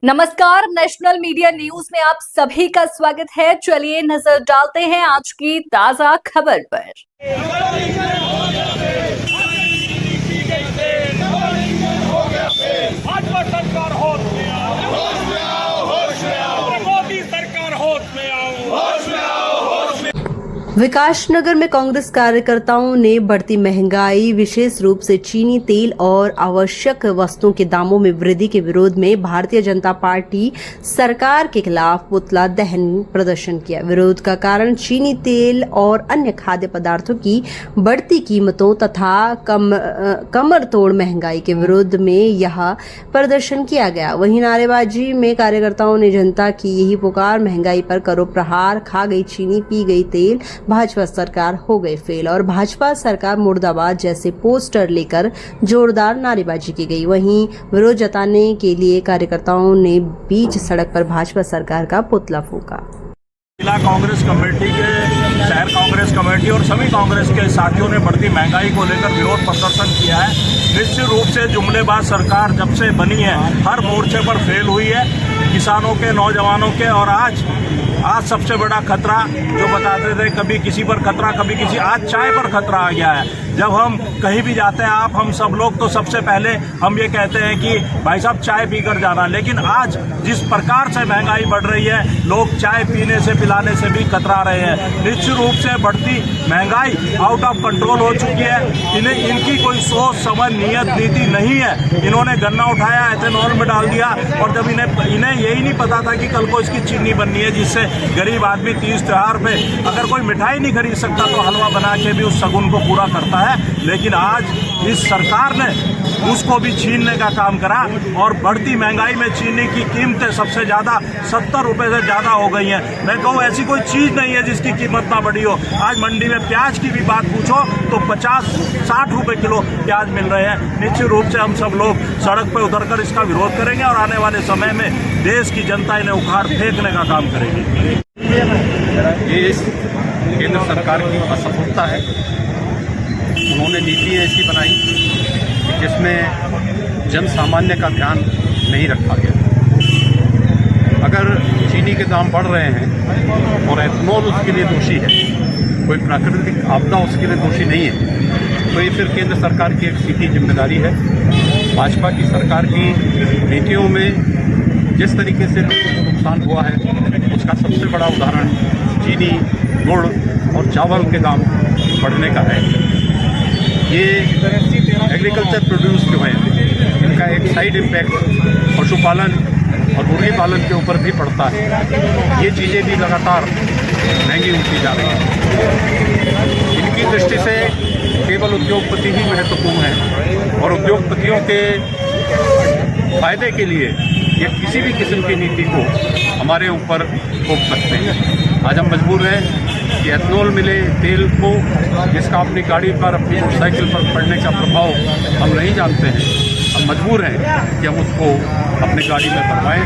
नमस्कार, national media news में आप सभी का स्वागत है। चलिए नजर डालते हैं आज की ताजा खबर पर। भाजपा सरकार होश में आओ, होश में आओ, मोदी सरकार होश में आओ, होश में आओ, होश में। विकासनगर में कांग्रेस कार्यकर्ताओं ने बढ़ती महंगाई, विशेष रूप से चीनी, तेल और आवश्यक वस्तुओं के दामों में वृद्धि के विरोध में भारतीय जनता पार्टी सरकार के खिलाफ पुतला दहन प्रदर्शन किया। विरोध का कारण चीनी, तेल और अन्य खाद्य पदार्थों की बढ़ती कीमतों तथा कमर तोड़ महंगाई के विरोध में यह प्रदर्शन किया गया। वहीं नारेबाजी में कार्यकर्ताओं ने जनता की यही पुकार, महंगाई पर करो प्रहार, खा गई चीनी, पी गई तेल, भाजपा सरकार हो गई फेल और भाजपा सरकार मुर्दाबाद जैसे पोस्टर लेकर जोरदार नारेबाजी की गई। वहीं विरोध जताने के लिए कार्यकर्ताओं ने बीच सड़क पर भाजपा सरकार का पुतला फूंका। जिला कांग्रेस कमेटी के, शहर कांग्रेस कमेटी और सभी कांग्रेस के साथियों ने बढ़ती महंगाई को लेकर विरोध प्रदर्शन किया है। निश्चित रूप से जुमलेबाज सरकार जब से बनी है हर मोर्चे पर फेल हुई है, किसानों के, नौजवानों के। और आज सबसे बड़ा खतरा जो बताते थे, कभी किसी पर खतरा, कभी किसी, आज चाय पर खतरा आ गया है। जब हम कहीं भी जाते हैं, हम सब लोग, तो सबसे पहले हम ये कहते हैं कि भाई साहब चाय पीकर जाना। लेकिन आज जिस प्रकार से महंगाई बढ़ रही है, लोग चाय पीने से, पिलाने से भी कतरा रहे हैं। निश्चित रूप से बढ़ती महंगाई आउट ऑफ कंट्रोल हो चुकी है। इनकी कोई सोच समझ, नियत, नीति नहीं है। इन्होंने गन्ना उठाया, एथेनॉल में डाल दिया, और जब इन्हें यही नहीं पता था कि कल को इसकी चीनी बननी है, जिससे गरीब आदमी तीज त्योहार पे अगर कोई मिठाई नहीं खरीद सकता तो हलवा बना के भी उस शगुन को पूरा करता है। लेकिन आज इस सरकार ने उसको भी छीनने का काम करा और बढ़ती महंगाई में चीनी की कीमतें सबसे ज्यादा 70 रुपए से ज्यादा हो गई हैं। मैं कहूँ ऐसी कोई चीज नहीं है जिसकी कीमत ना बढ़ी हो। आज मंडी में प्याज की भी बात पूछो तो 50-60 रुपए किलो प्याज मिल रहे हैं। निश्चित रूप से हम सब लोग सड़क पर उतरकर इसका विरोध करेंगे और आने वाले समय में देश की जनता इन्हें उखाड़ फेंकने का काम करेगी। ये केंद्र सरकार की असफलता है। उन्होंने नीति ऐसी बनाई जिसमें जन सामान्य का ध्यान नहीं रखा गया। अगर चीनी के दाम बढ़ रहे हैं और एथेनॉल उसके लिए दोषी है, कोई प्राकृतिक आपदा उसके लिए दोषी नहीं है, तो ये फिर केंद्र सरकार की एक सीधी जिम्मेदारी है। भाजपा की सरकार की नीतियों में जिस तरीके से लोगों को नुकसान हुआ है, उसका सबसे बड़ा उदाहरण चीनी, गुड़ और चावल के दाम बढ़ने का है। ये एग्रीकल्चर प्रोड्यूस जो है, इनका एक साइड इम्पैक्ट पशुपालन और मुर्गी पालन के ऊपर भी पड़ता है। ये चीज़ें भी लगातार महंगी होती जा रही हैं। इनकी दृष्टि से केवल उद्योगपति ही महत्वपूर्ण हैं और उद्योगपतियों के फायदे के लिए ये किसी भी किस्म की नीति को हमारे ऊपर थोप सकते हैं। आज हम मजबूर हैं कि एथेनॉल मिले, तेल को, जिसका अपनी गाड़ी पर, अपनी मोटरसाइकिल पर पड़ने का प्रभाव हम नहीं जानते हैं। हम मजबूर हैं कि हम उसको अपनी गाड़ी में भरवाएं,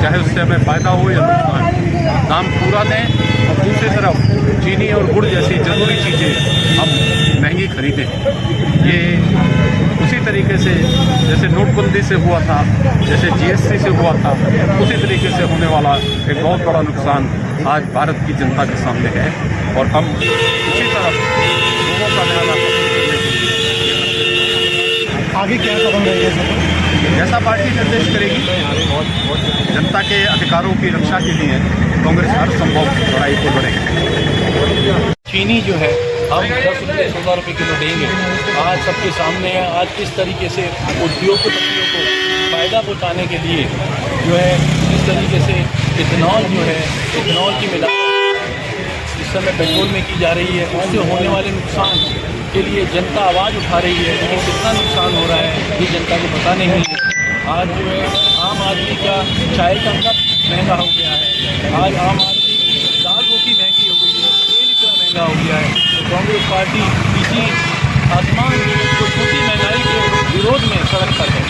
चाहे उससे हमें फ़ायदा हो या नुकसान। दाम पूरा दें और दूसरी तरफ चीनी और गुड़ जैसी ज़रूरी चीज़ें हम महंगी खरीदें। ये उसी तरीके से जैसे नोटबंदी से हुआ था, जैसे जीएसटी से हुआ था, उसी तरीके से होने वाला एक बहुत बड़ा नुकसान आज भारत की जनता के सामने है। और हम उसी तरफ लोगों का ध्यान आगे क्या कदम रहेगा, जैसा पार्टी निर्देश करेगी। जनता के अधिकारों की रक्षा के लिए कांग्रेस हर संभव लड़ाई को लड़ेगी। चीनी जो है हम 10 रुपये 16 रुपये किलो देंगे। आज सबके सामने है, आज किस तरीके से उद्योगपतियों को फ़ायदा पहुँचाने के लिए जो है, जिस तरीके से इथेनॉल जो है, इथेनॉल की मिलावट इस समय पेट्रोल में की जा रही है, उससे होने वाले नुकसान के लिए जनता आवाज़ उठा रही है। लेकिन कितना नुकसान हो रहा है ये जनता को पता नहीं है। आज जो है आम आदमी का चाय का कप महंगा हो गया है। आज आम आदमी दाल रोटी महंगी हो गई है, तेल इतना महंगा हो गया है। तो कांग्रेस पार्टी इसी आसमान को छोटी महंगाई के विरोध में सड़क पर है।